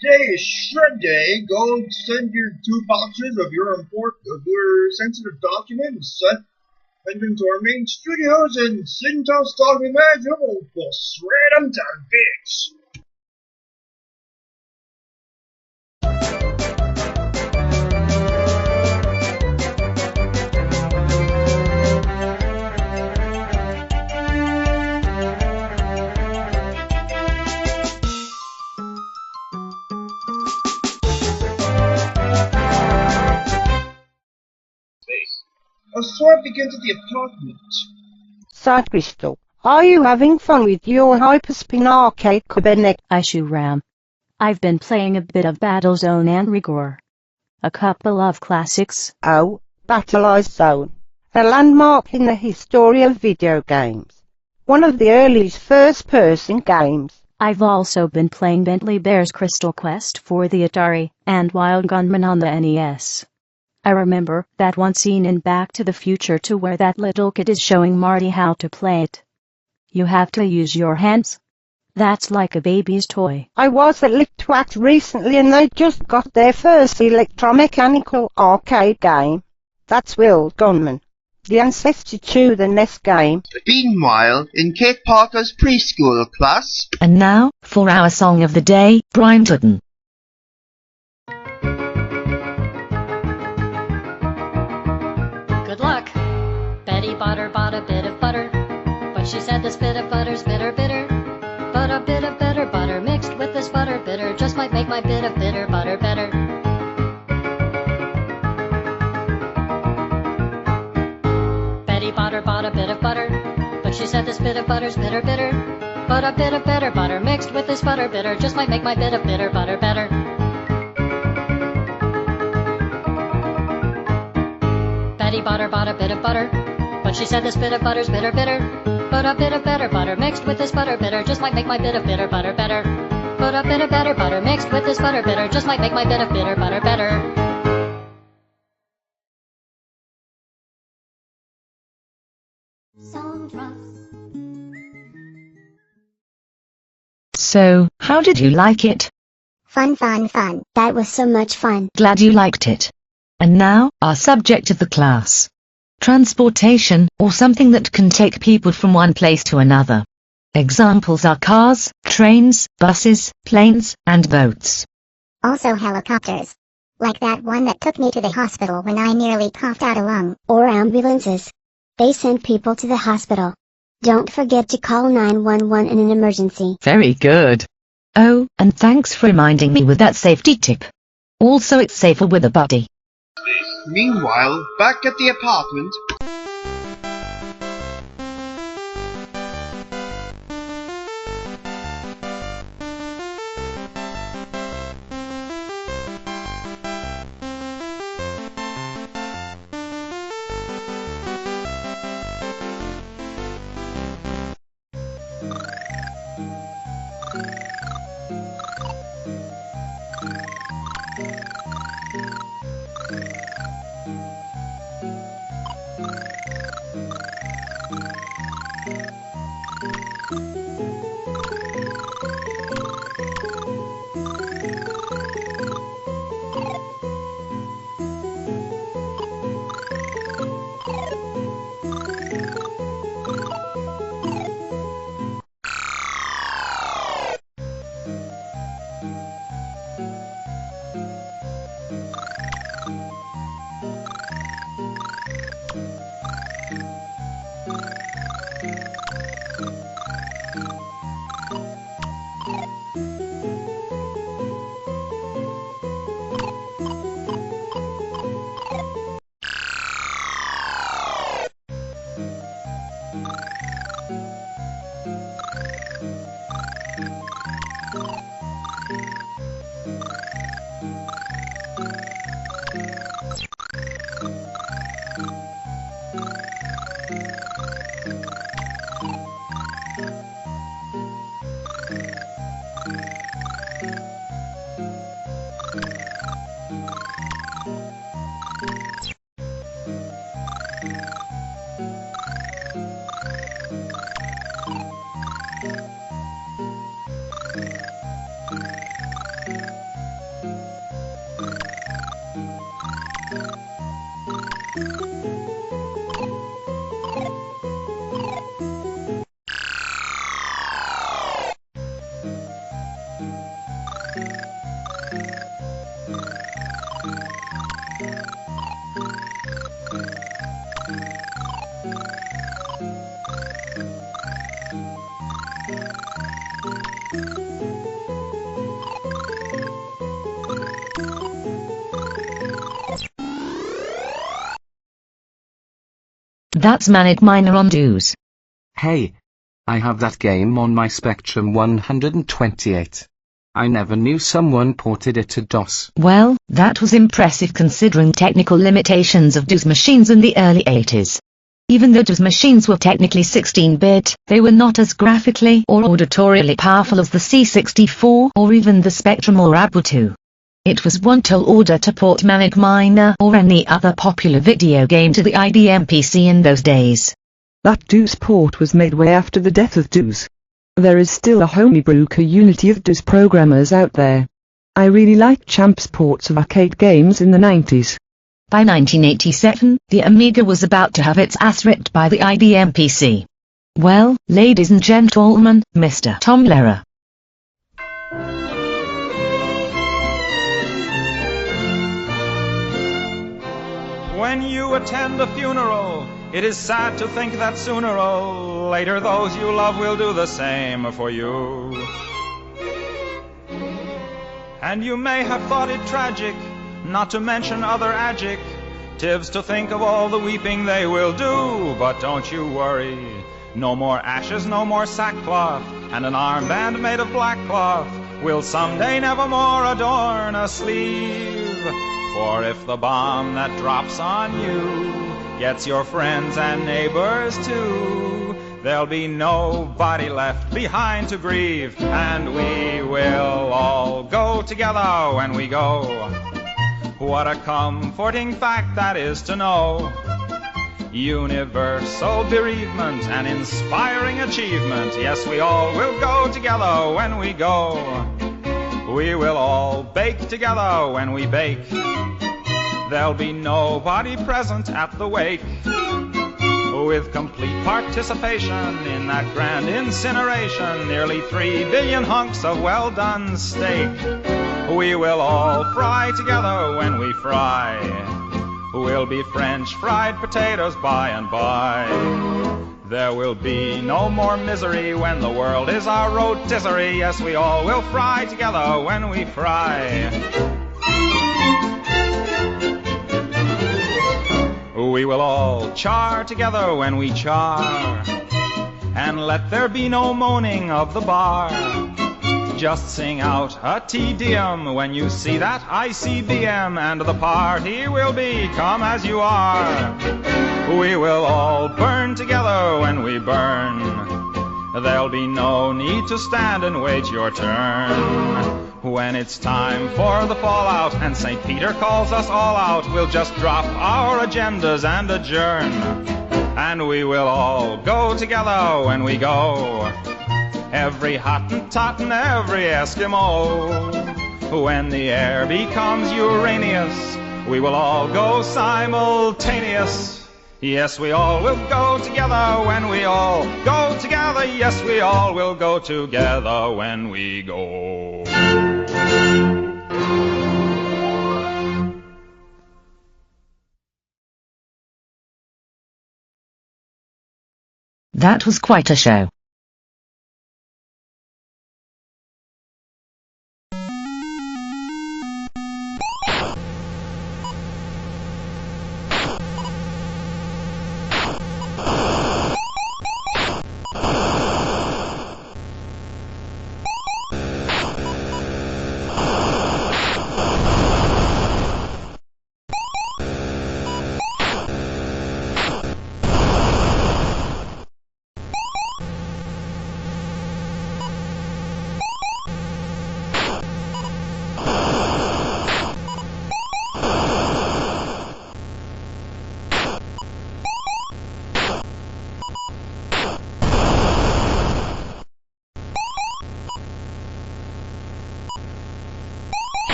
Today is Shred Day. Go send your 2 boxes of your sensitive documents. Send them to our main studios and send us documents. We'll shred them to bits. A sword begins at the apartment. So, Crystal, are you having fun with your hyperspin arcade cabinet? Ram. I've been playing a bit of Battlezone and Rigor. A couple of classics. Oh, Battlezone, a landmark in the history of video games. One of the earliest first-person games. I've also been playing Bentley Bear's Crystal Quest for the Atari, and Wild Gunman on the NES. I remember that one scene in Back to the Future 2 where that little kid is showing Marty how to play it. You have to use your hands. That's like a baby's toy. I was at Litwax recently and they just got their first electromechanical arcade game. That's Wild Gunman, the ancestor to the NES game. Meanwhile, in Kate Parker's preschool class. And now, for our song of the day, Briant Oden. Good luck. Betty Butter bought a bit of butter, but she said this bit of butter's bitter, bitter. But a bit of bitter butter mixed with this butter bitter just might make my bit of bitter butter better. Betty Butter bought a bit of butter, but she said this bit of butter's bitter, bitter. But a bit of bitter butter mixed with this butter bitter just might make my bit of bitter butter better. Betty Butter bought a bit of butter, but she said this bit of butter's bitter, bitter. But a bit of better butter mixed with this butter bitter just might make my bit of bitter butter better. But a bit of better butter mixed with this butter bitter just might make my bit of bitter butter better. So, how did you like it? Fun. That was so much fun. Glad you liked it. And now, our subject of the class. Transportation, or something that can take people from one place to another. Examples are cars, trains, buses, planes, and boats. Also helicopters. Like that one that took me to the hospital when I nearly coughed out a lung. Or ambulances. They send people to the hospital. Don't forget to call 911 in an emergency. Very good. Oh, and thanks for reminding me with that safety tip. Also, it's safer with a buddy. Meanwhile, back at the apartment. That's Manic Miner on DOS. Hey, I have that game on my Spectrum 128. I never knew someone ported it to DOS. Well, that was impressive considering technical limitations of DOS machines in the early 80s. Even though DOS machines were technically 16-bit, they were not as graphically or auditorially powerful as the C64 or even the Spectrum or Apple II. It was one tall order to port Manic Miner or any other popular video game to the IBM PC in those days. That DOS port was made way after the death of DOS. There is still a homebrew community of DOS programmers out there. I really liked Champ's ports of arcade games in the 90s. By 1987, the Amiga was about to have its ass ripped by the IBM PC. Well, ladies and gentlemen, Mr. Tom Lehrer. When you attend a funeral, it is sad to think that sooner or later those you love will do the same for you. And you may have thought it tragic, not to mention other adjectives, to think of all the weeping they will do. But don't you worry, no more ashes, no more sackcloth, and an armband made of black cloth will someday nevermore adorn a sleeve. For if the bomb that drops on you gets your friends and neighbors too, there'll be nobody left behind to grieve, and we will all go together when we go. What a comforting fact that is to know. Universal bereavement, an inspiring achievement. Yes, we all will go together when we go. We will all bake together when we bake. There'll be nobody present at the wake. With complete participation in that grand incineration, nearly 3 billion hunks of well-done steak. We will all fry together when we fry. We'll be French fried potatoes by and by. There will be no more misery when the world is our rotisserie. Yes, we all will fry together when we fry. We will all char together when we char, and let there be no moaning of the bar. Just sing out a Te Deum when you see that ICBM, and the party will be come as you are. We will all burn together when we burn. There'll be no need to stand and wait your turn. When it's time for the fallout and St. Peter calls us all out, we'll just drop our agendas and adjourn. And we will all go together when we go. Every Hottentot and every Eskimo. When the air becomes Uranus, we will all go simultaneous. Yes, we all will go together when we all go together. Yes, we all will go together when we go. That was quite a show.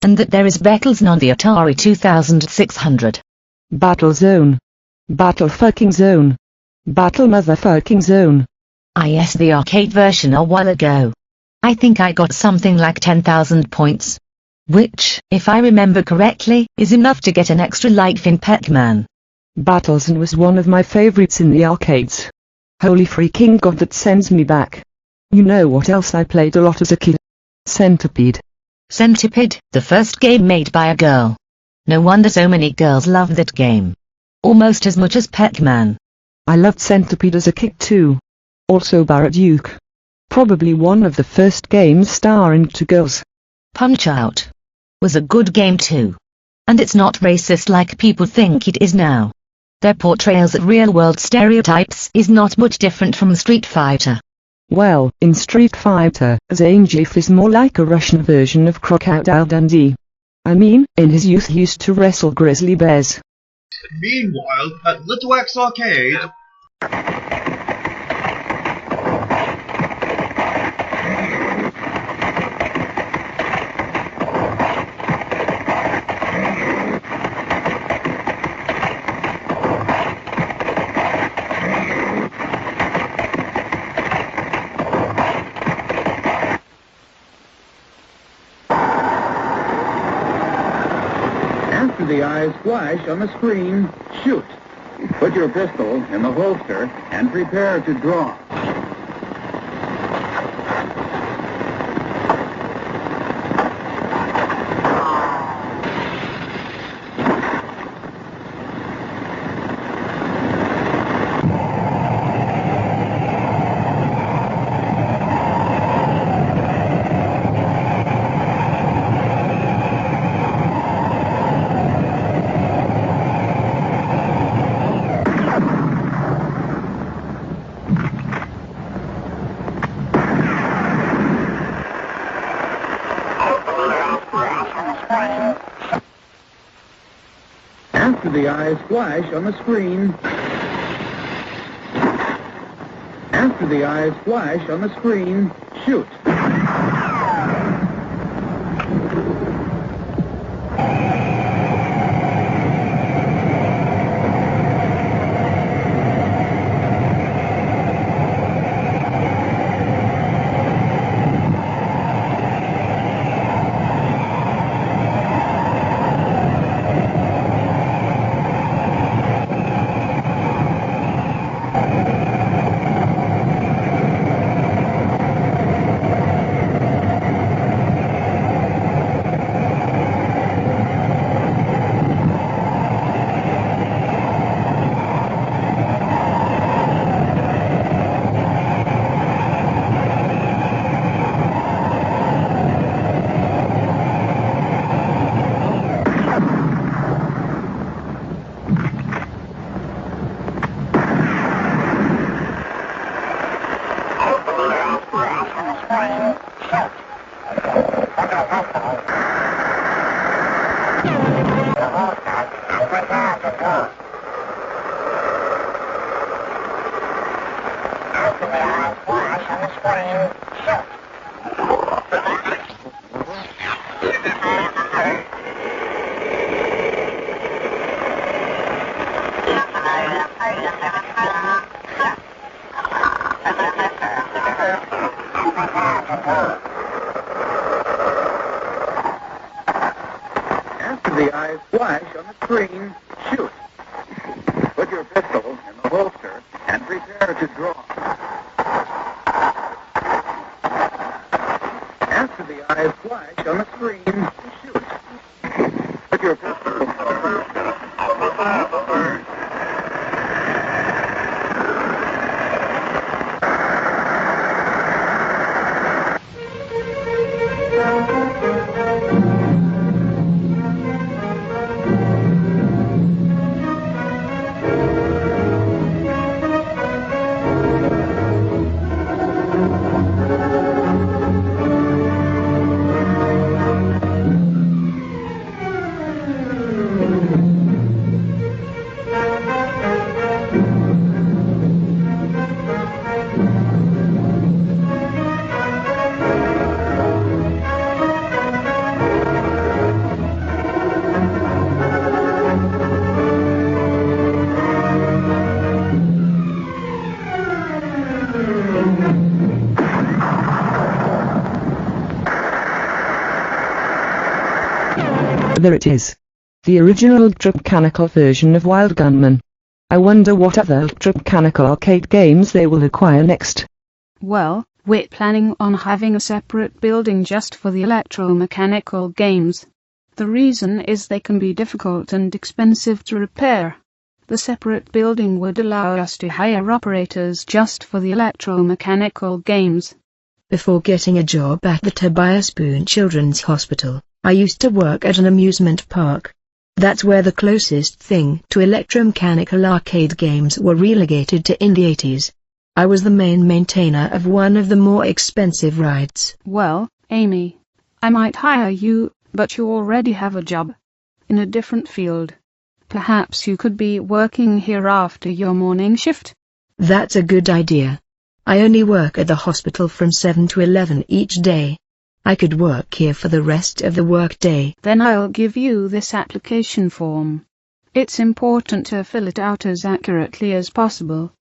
and that there is battlezone on the Atari 2600. Battlezone. Battle fucking zone. Battle motherfucking zone. Yes, the arcade version a while ago. I think I got something like 10,000 points. Which, if I remember correctly, is enough to get an extra life in Pac-Man. Battlezone was one of my favorites in the arcades. Holy freaking god, that sends me back. You know what else I played a lot as a kid? Centipede. Centipede, the first game made by a girl. No wonder so many girls love that game. Almost as much as Pac-Man. I loved Centipede as a kid too. Also Duke. Probably one of the first games starring two girls. Punch-Out! Was a good game too. And it's not racist like people think it is now. Their portrayals of real-world stereotypes is not much different from Street Fighter. Well, in Street Fighter, Zangief is more like a Russian version of Crocodile Dundee. I mean, in his youth he used to wrestle grizzly bears. Meanwhile, at Little X Arcade... After the eyes flash on the screen, shoot. Put your pistol in the holster and prepare to draw. After the eyes flash on the screen. After the eyes flash on the screen, shoot. After the eyes flash on the screen, shoot. Put your pistol in the holster and prepare to draw. After the eyes flash on the screen, shoot. Put your pistol in the holster. There it is. The original ultra-mechanical version of Wild Gunman. I wonder what other ultra-mechanical arcade games they will acquire next. Well, we're planning on having a separate building just for the electromechanical games. The reason is they can be difficult and expensive to repair. The separate building would allow us to hire operators just for the electromechanical games. Before getting a job at the Tobias Boone Children's Hospital, I used to work at an amusement park. That's where the closest thing to electromechanical arcade games were relegated to in the 80s. I was the main maintainer of one of the more expensive rides. Well, Amy, I might hire you, but you already have a job in a different field. Perhaps you could be working here after your morning shift. That's a good idea. I only work at the hospital from 7 to 11 each day. I could work here for the rest of the workday. Then I'll give you this application form. It's important to fill it out as accurately as possible.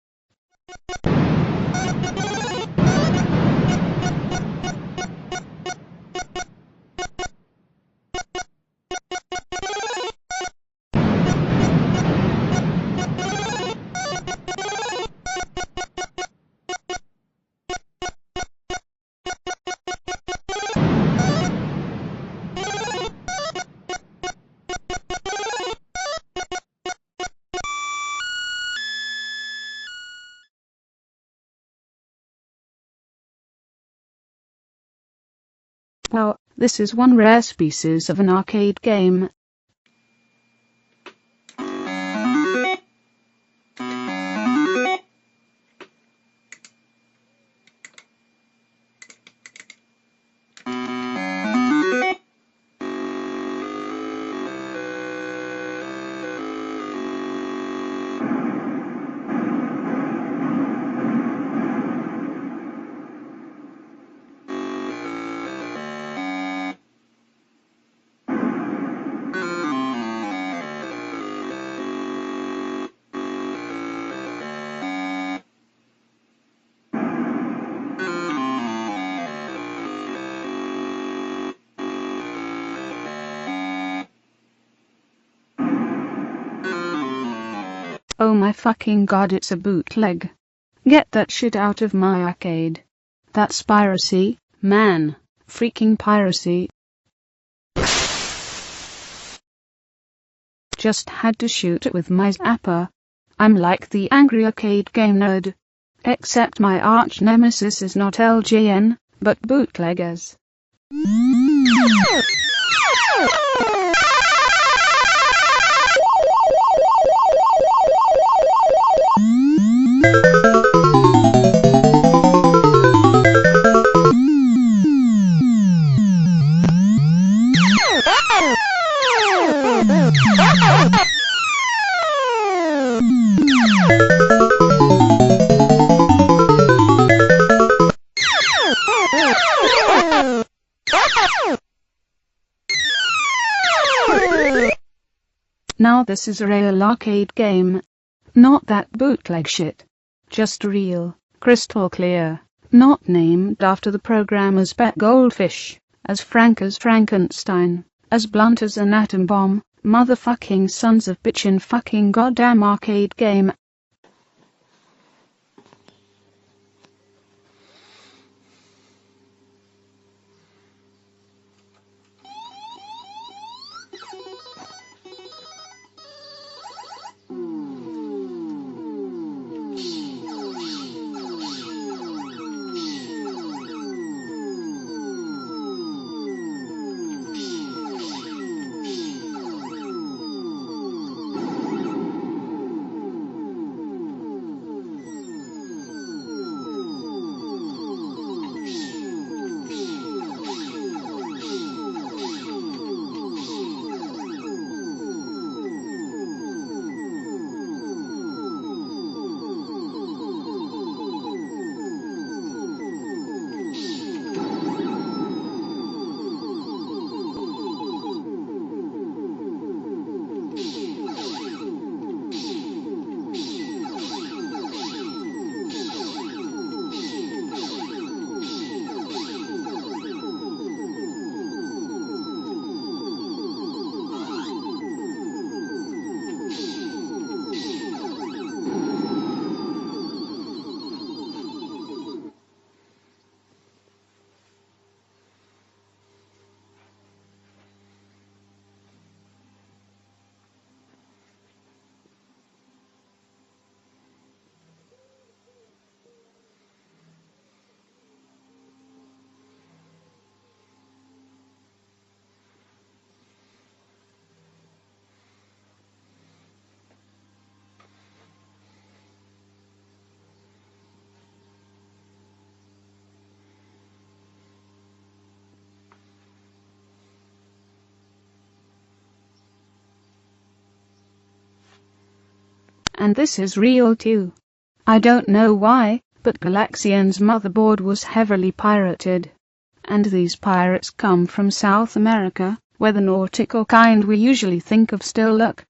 Wow, this is one rare species of an arcade game. Oh my fucking god, it's a bootleg. Get that shit out of my arcade. That's piracy, man. Freaking piracy. Just had to shoot it with my zapper. I'm like the angry arcade game nerd. Except my arch nemesis is not LJN, but bootleggers. Now this is a real arcade game. Not that bootleg shit. Just real, crystal clear, not named after the programmer's pet goldfish, as frank as Frankenstein, as blunt as an atom bomb, motherfucking sons of bitchin' fucking goddamn arcade game. And this is real too. I don't know why, but Galaxian's motherboard was heavily pirated. And these pirates come from South America, where the nautical kind we usually think of still look.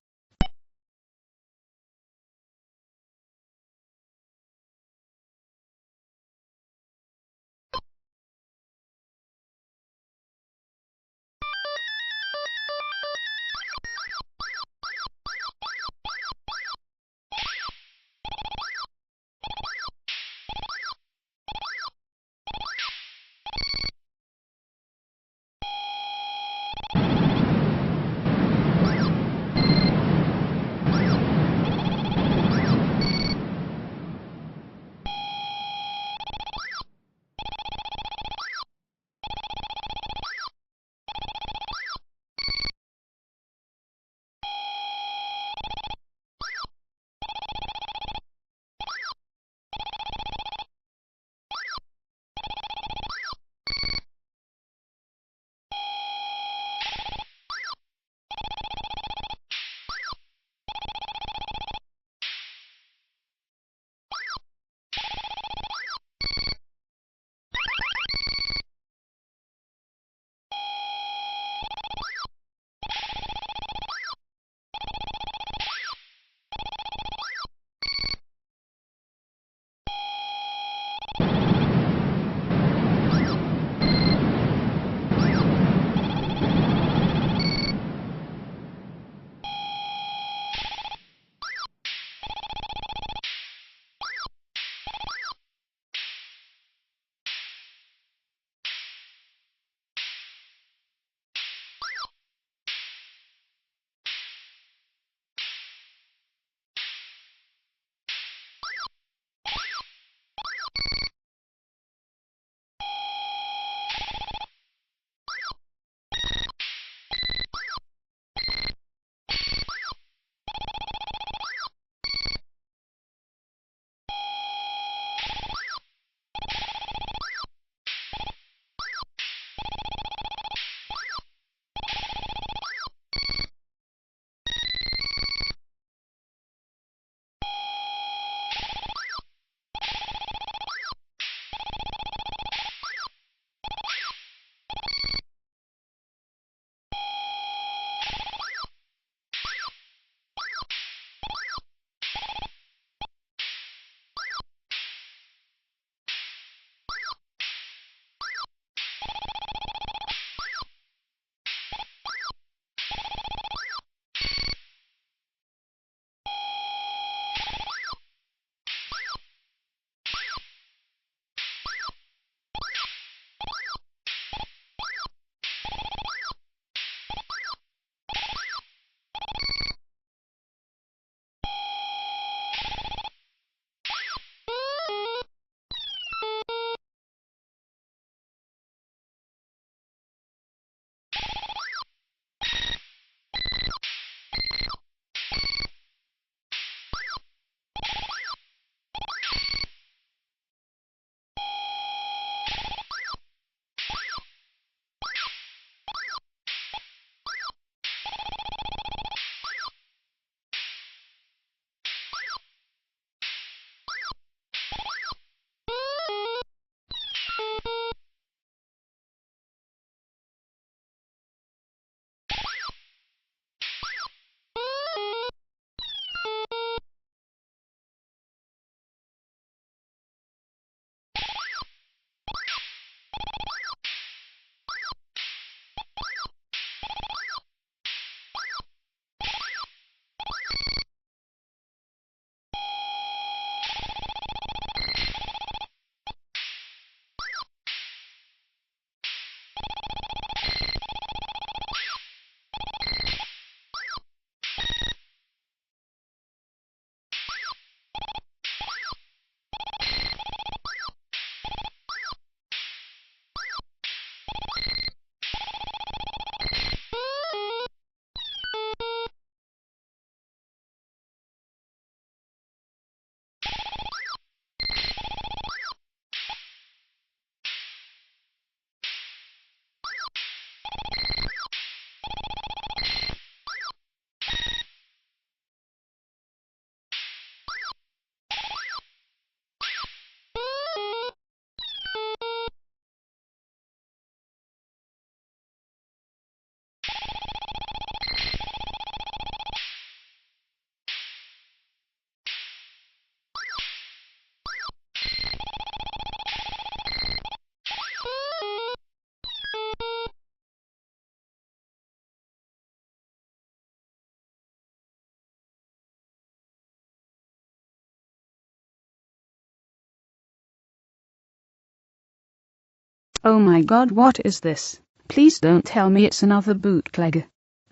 Oh my god, what is this? Please don't tell me it's another bootleg.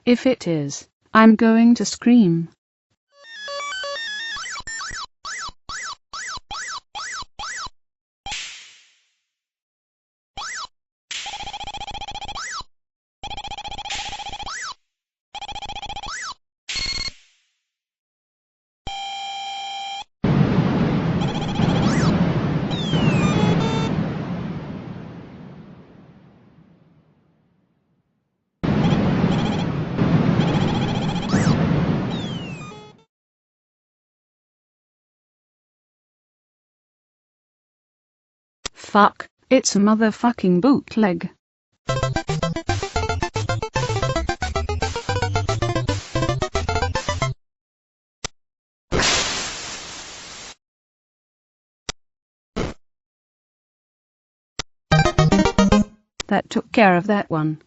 If it is, I'm going to scream. Fuck, it's a motherfucking bootleg. That took care of that one.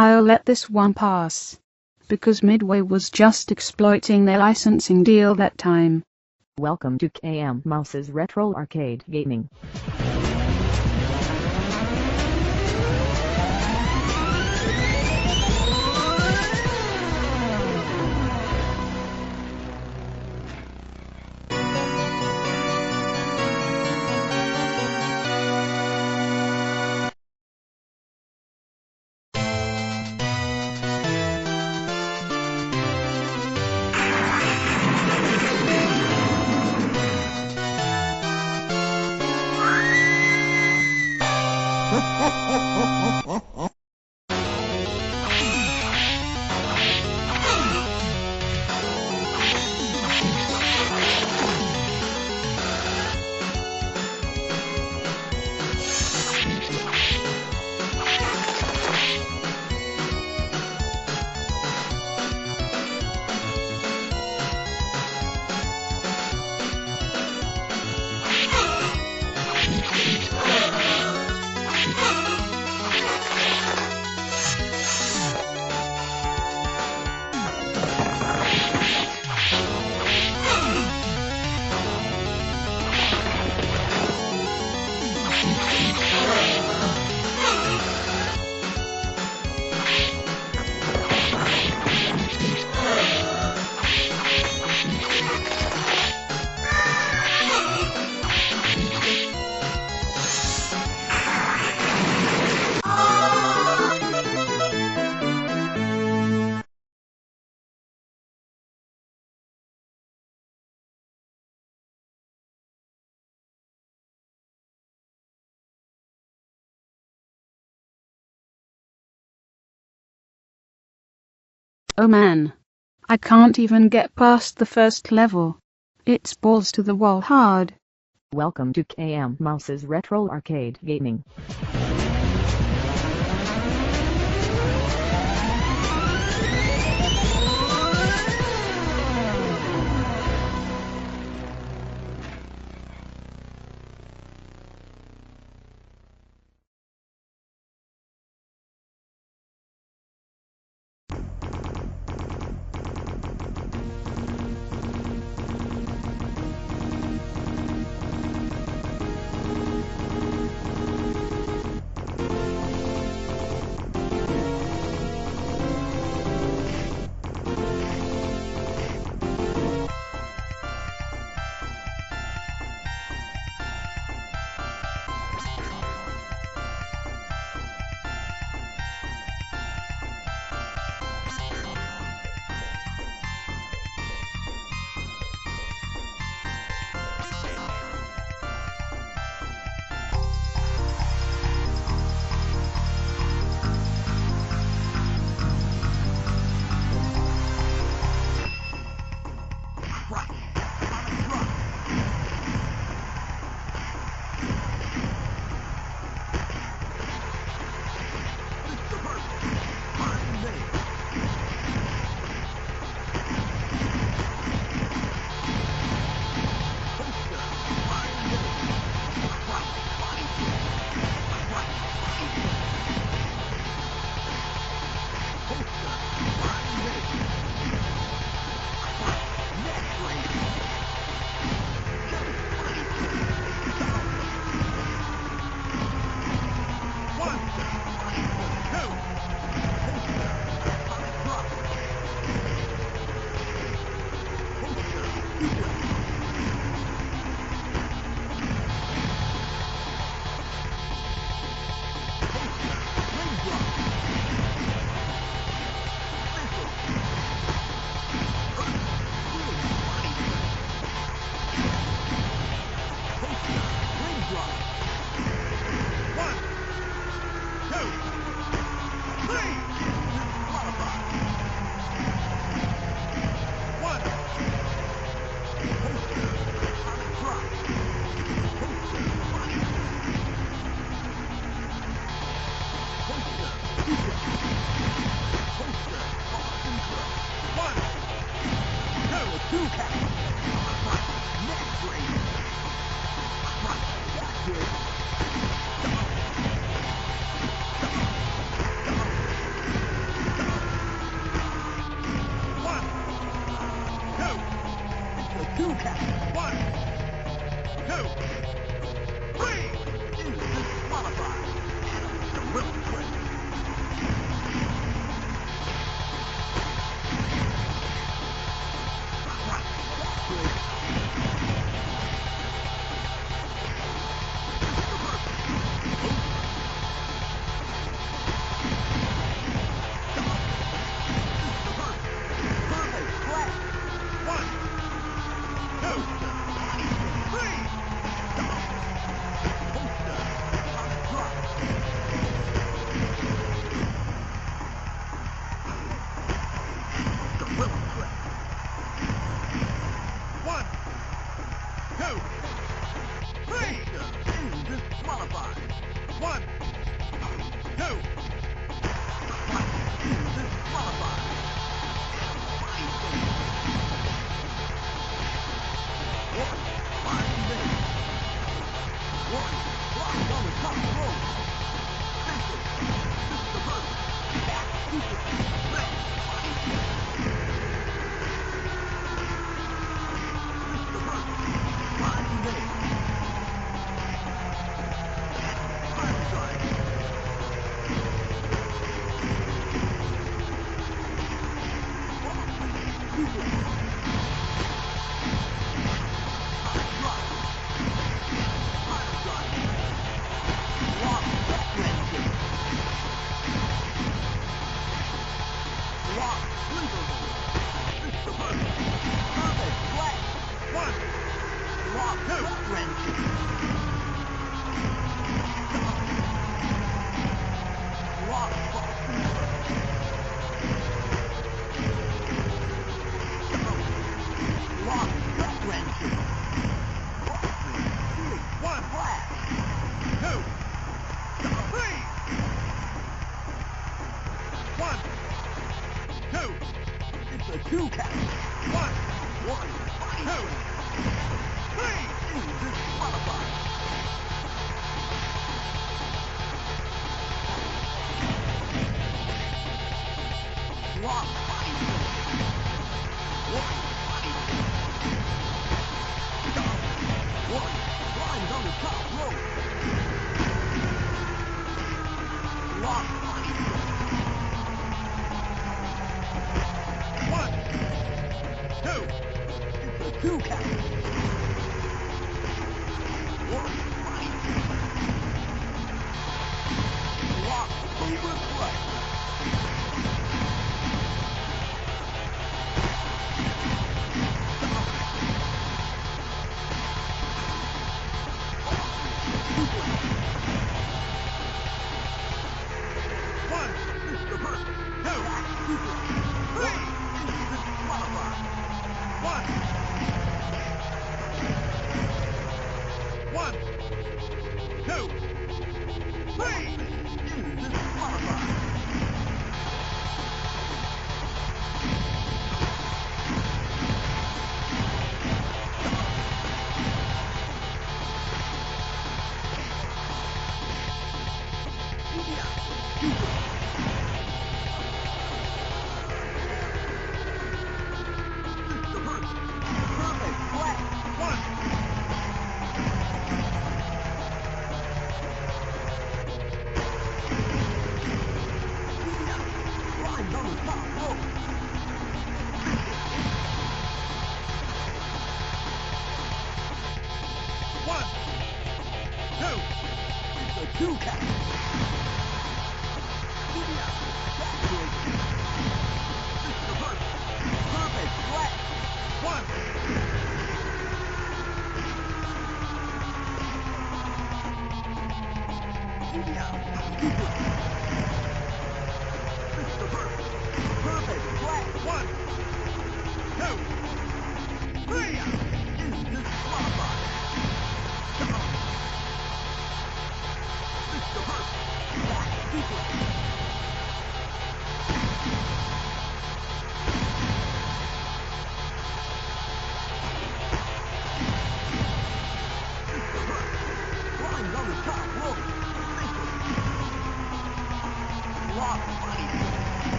I'll let this one pass, because Midway was just exploiting their licensing deal that time. Welcome to KM Mouse's Retro Arcade Gaming. Oh man, I can't even get past the first level. It's balls to the wall hard. Welcome to KM Mouse's Retro Arcade Gaming.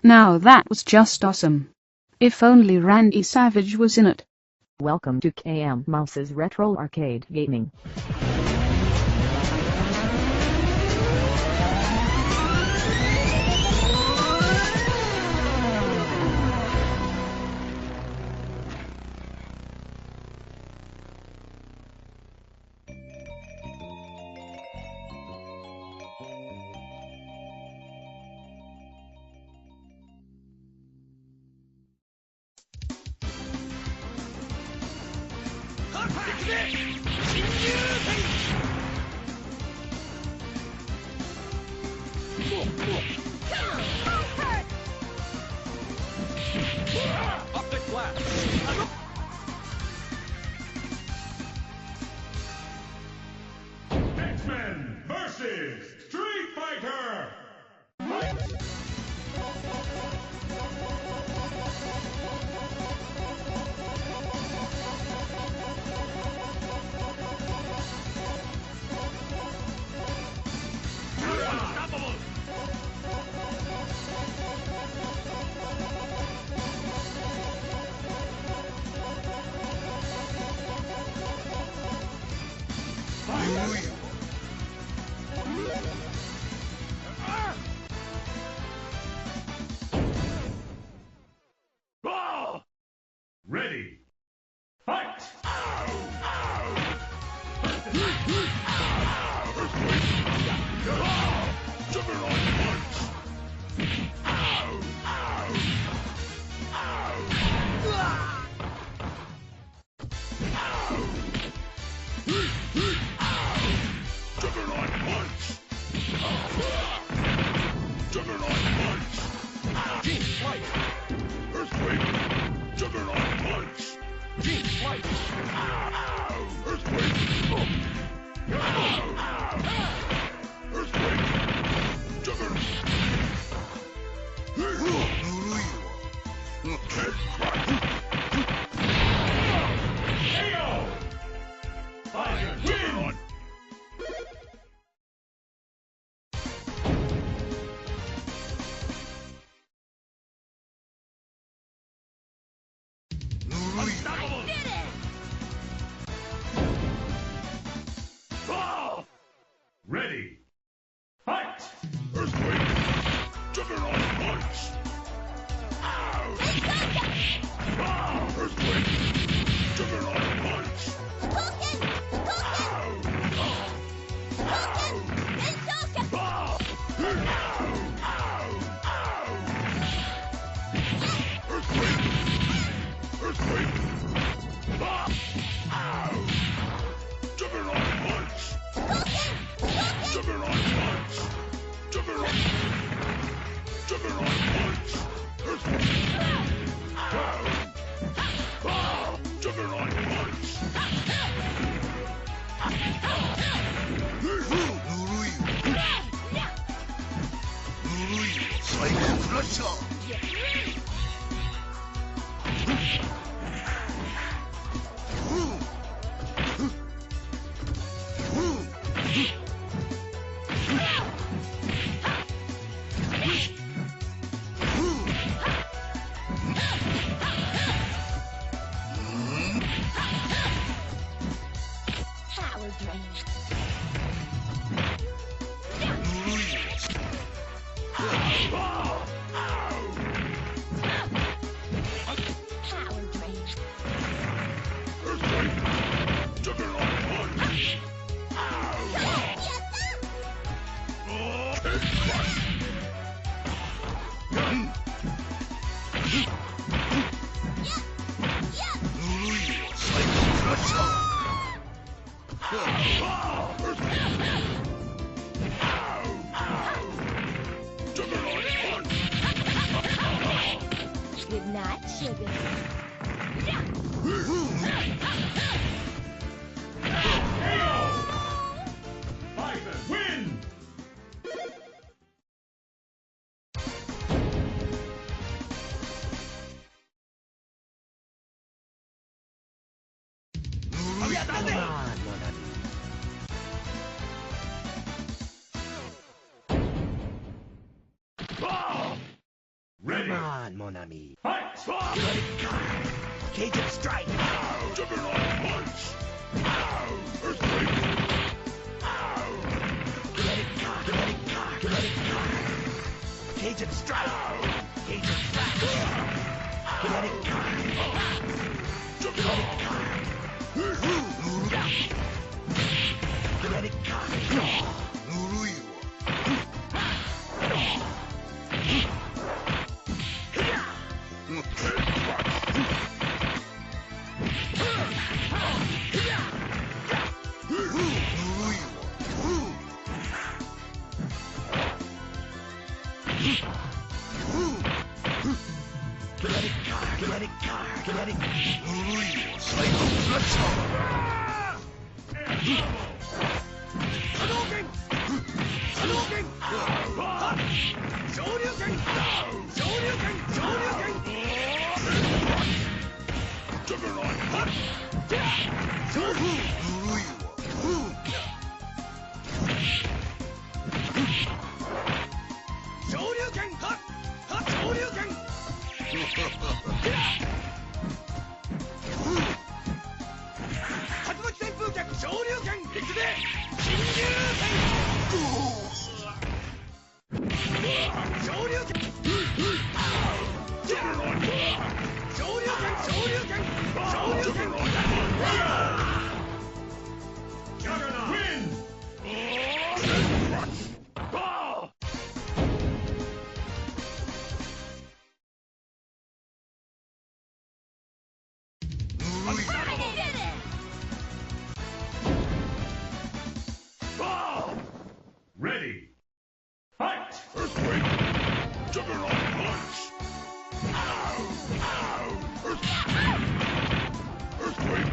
Now that was just awesome. If only Randy Savage was in it. Welcome to KM Mouse's Retro Arcade Gaming. Optic blast. X-Men versus Street Fighter! Unstoppable! Ready, fight! Ready, fight! Earthquake! Juggernaut punch! Earthquake! Juggernaut punch! Earthquake! Earthquake! Juggernaut punch! Juggernaut punch! Juggernaut! Juggernaut punch! Earthquake! Juggernaut punch! Psycho Crusher! Good night, sugar. Bison win! Ready. Come on, mon ami. Fight! Cajun strike. Juggernaut punch! Earthquake! Cajun strike. Cajun strike. Kinetic card. Kinetic card. Kinetic card. Ready. Fight! Earthquake! Juggernaut punch! Earthquake!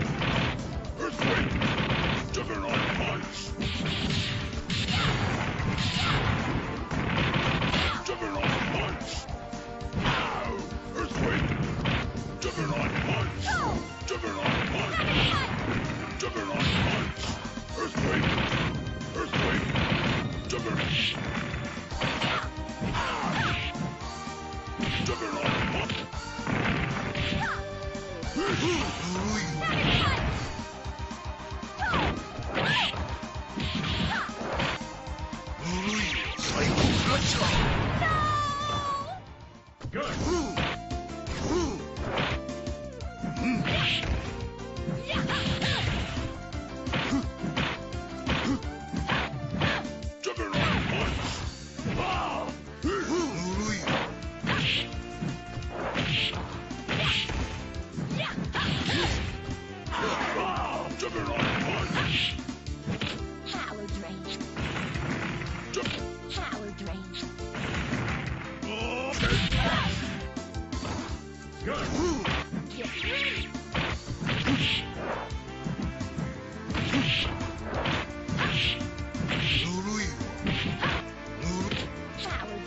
Earthquake! Juggernaut punch! Juggernaut punch! Earthquake! Juggernaut punch! Juggernaut punch! Juggernaut punch! Earthquake! Earthquake! Juggernaut! Juggernaut punch! Good. Juggernaut punch! Juggernaut punch! Power drain. Power drain. Good. Power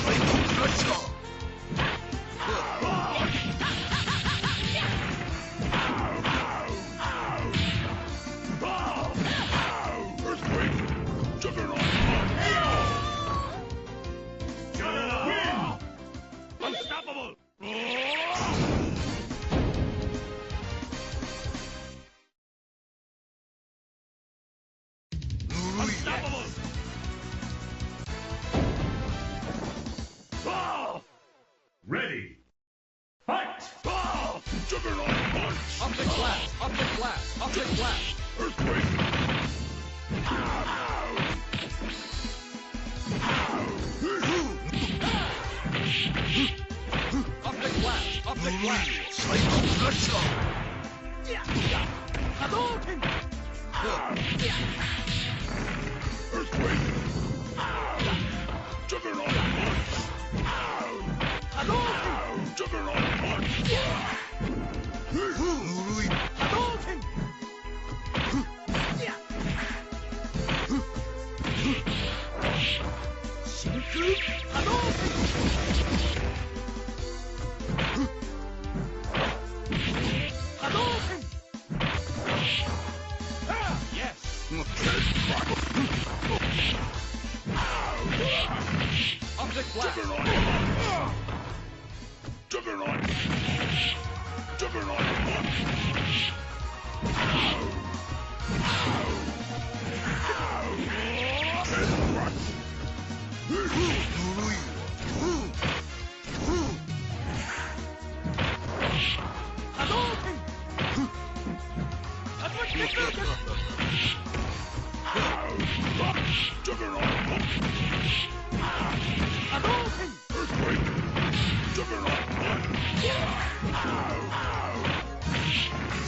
drain. Earthquake! Juggernaut punch! Juggernaut win! Unstoppable! Unstoppable! Ready! Fight! Juggernaut punch! Optic blast! Optic blast! Optic blast! Earthquake! Optic blast! Optic blast! Hadouken! Earthquake! Juggernaut punch! Hadouken! Juggernaut punch! Hadouken! Shinku Hadouken! Hadouken! Yes! Object flash. Juggernaut! Juggernaut! Hadouken! Juggernaut! Hadouken! Earthquake! Juggernaut!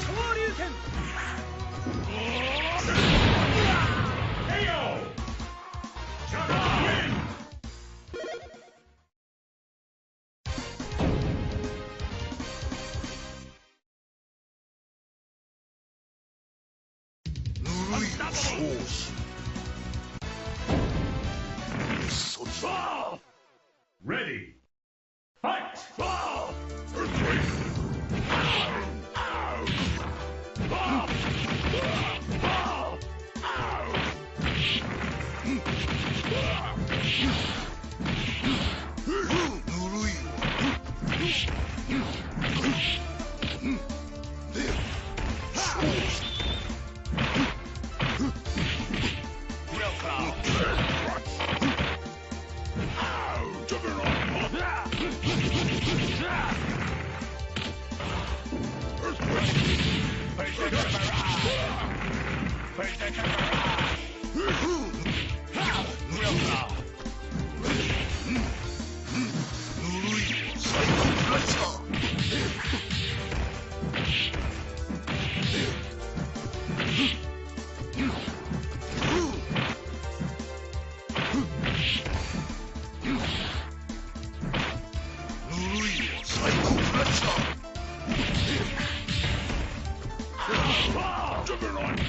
Shoryuken! KO! Juggernaut win! Ball! Ready! Fight! Ball! Earthquake! Ball! Ball! Juggernaut!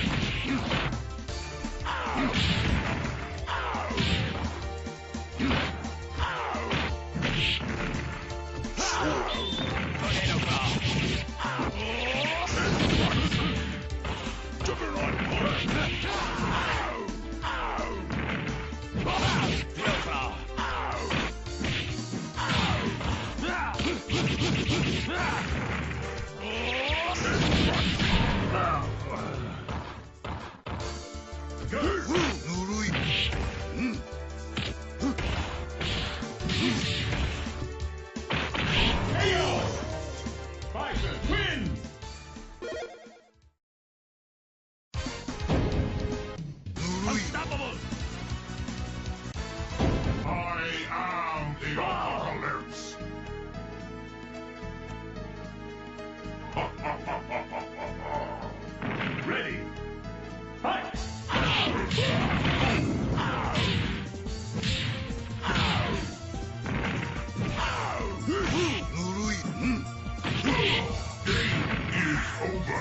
Tornado claw. Juggernaut! Steel claw. Bison wins! Unstoppable. I am the apocalypse! Ready! Fight! Game is over!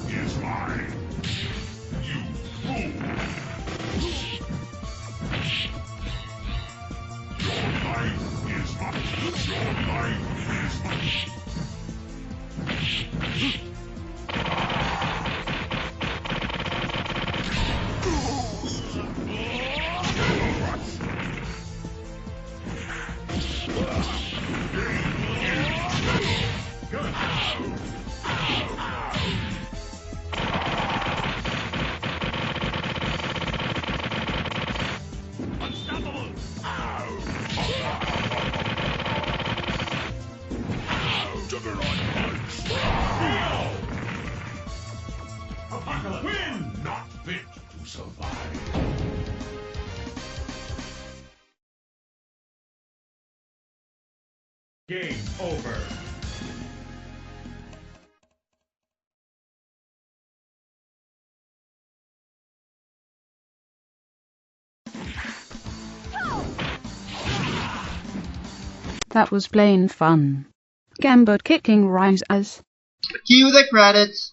Is mine! You fool! Your life is mine! Your life is mine! Unstoppable. Juggernaut punch! Apocalypse win! Not fit to survive. Game over. That was plain fun. Gambit kicking rhymes as. Cue the credits.